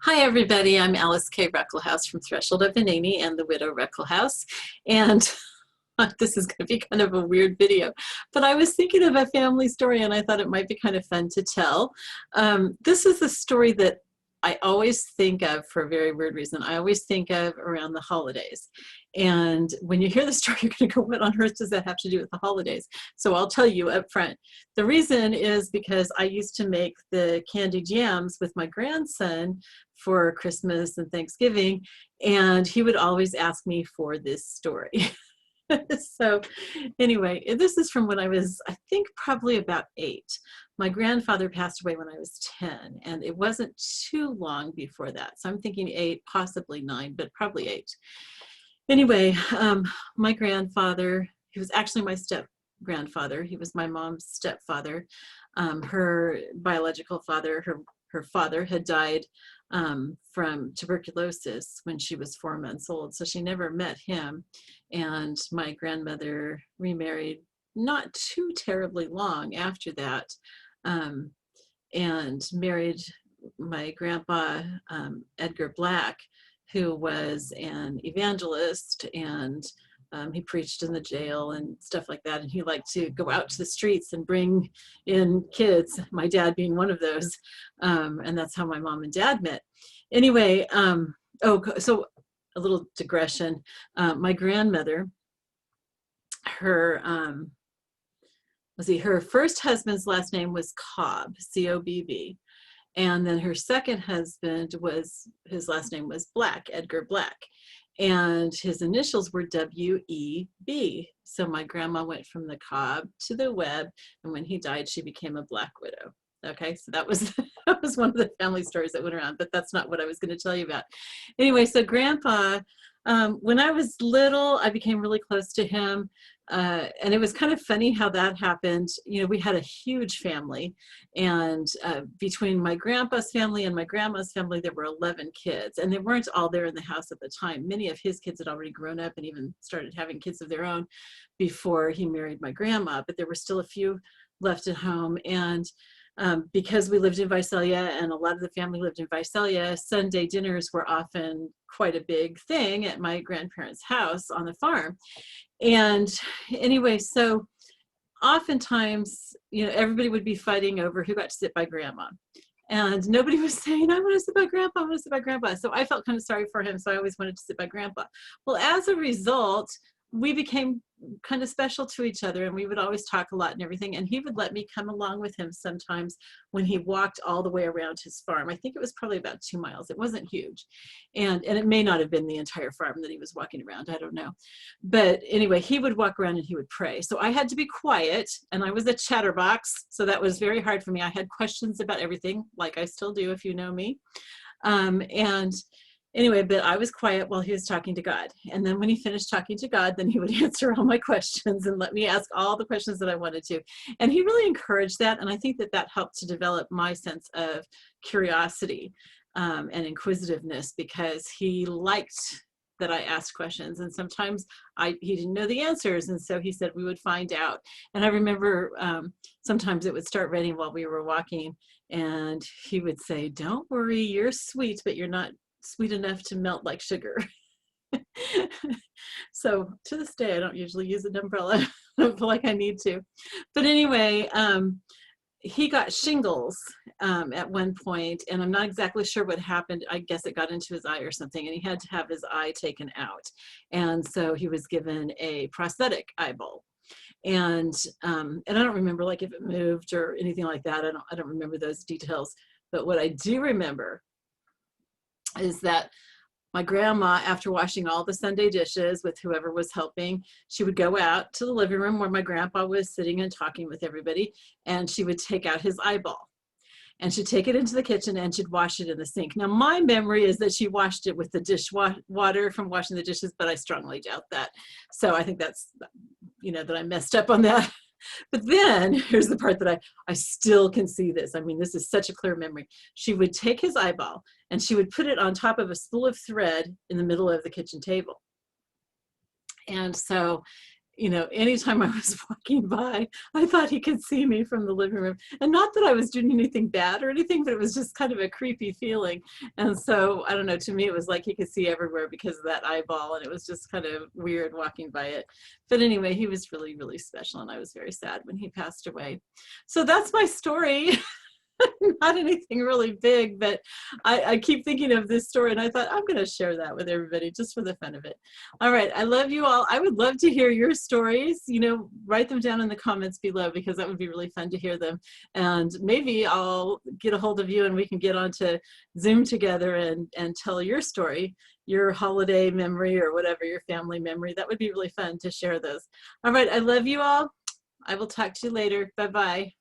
Hi, everybody. I'm Alice K. Reckelhaus from Threshold of Ananie and the Widow Reckelhaus. And this is going to be kind of a weird video, but I was thinking of a family story and I thought it might be kind of fun to tell. This is a story that I always think of for a very weird reason. I always think of around the holidays. And when you hear the story, you're going to go, what on earth does that have to do with the holidays? So I'll tell you up front. The reason is because I used to make the candy jams with my grandson for Christmas and Thanksgiving, and he would always ask me for this story. So anyway, this is from when I was, I think, probably about 8. My grandfather passed away when I was 10, and it wasn't too long before that. So I'm thinking 8, possibly 9, but probably 8. Anyway, my grandfather, he was actually my step grandfather. He was my mom's stepfather. Her biological father, her father had died from tuberculosis when she was 4 months old, so she never met him. And my grandmother remarried not too terribly long after that, and married my grandpa, Edgar Black, who was an evangelist, and he preached in the jail and stuff like that. And he liked to go out to the streets and bring in kids, my dad being one of those. And that's how my mom and dad met. Anyway, so a little digression. My grandmother, her her first husband's last name was Cobb, C-O-B-B. And then her second husband his last name was Black, Edgar Black. And his initials were W-E-B. So my grandma went from the Cobb to the Webb, and when he died, she became a Black widow. Okay, so that was that was one of the family stories that went around, but that's not what I was going to tell you about. Anyway, so Grandpa, when I was little, I became really close to him. And it was kind of funny how that happened. You know, we had a huge family, and between my grandpa's family and my grandma's family, there were 11 kids, and they weren't all there in the house at the time. Many of his kids had already grown up and even started having kids of their own before he married my grandma, but there were still a few left at home. And because we lived in Visalia and a lot of the family lived in Visalia, Sunday dinners were often quite a big thing at my grandparents' house on the farm. And anyway, so oftentimes, you know, everybody would be fighting over who got to sit by grandma. And nobody was saying, I want to sit by grandpa, I want to sit by grandpa. So I felt kind of sorry for him. So I always wanted to sit by grandpa. Well, as a result, we became kind of special to each other, and we would always talk a lot and everything. And he would let me come along with him sometimes when he walked all the way around his farm. I think it was probably about 2 miles. It wasn't huge. And it may not have been the entire farm that he was walking around. I don't know. But anyway, he would walk around and he would pray. So I had to be quiet, and I was a chatterbox. So that was very hard for me. I had questions about everything, like I still do if you know me. And anyway, but I was quiet while he was talking to God. And then when he finished talking to God, then he would answer all my questions and let me ask all the questions that I wanted to. And he really encouraged that. And I think that that helped to develop my sense of curiosity and inquisitiveness, because he liked that I asked questions. And sometimes he didn't know the answers. And so he said we would find out. And I remember sometimes it would start raining while we were walking, and he would say, don't worry, you're sweet, but you're not sweet enough to melt like sugar. So to this day, I don't usually use an umbrella. I don't feel like I need to. But anyway, he got shingles at one point, and I'm not exactly sure what happened. I guess it got into his eye or something, and he had to have his eye taken out. And so he was given a prosthetic eyeball. And I don't remember like if it moved or anything like that. I don't remember those details. But what I do remember is that my grandma, after washing all the Sunday dishes with whoever was helping, she would go out to the living room where my grandpa was sitting and talking with everybody, and she would take out his eyeball. And she'd take it into the kitchen and she'd wash it in the sink. Now, my memory is that she washed it with the dish water from washing the dishes, but I strongly doubt that. So I think that's, you know, that I messed up on that. But then here's the part that I still can see this. I mean, this is such a clear memory. She would take his eyeball and she would put it on top of a spool of thread in the middle of the kitchen table. And so you know, anytime I was walking by, I thought he could see me from the living room. And not that I was doing anything bad or anything, but it was just kind of a creepy feeling. And so, I don't know, to me, it was like he could see everywhere because of that eyeball. And it was just kind of weird walking by it. But anyway, he was really, really special. And I was very sad when he passed away. So that's my story. Not anything really big, but I keep thinking of this story and I thought I'm going to share that with everybody just for the fun of it. All right. I love you all. I would love to hear your stories. You know, write them down in the comments below because that would be really fun to hear them. And maybe I'll get a hold of you and we can get onto Zoom together and tell your story, your holiday memory or whatever, your family memory. That would be really fun to share those. All right. I love you all. I will talk to you later. Bye-bye.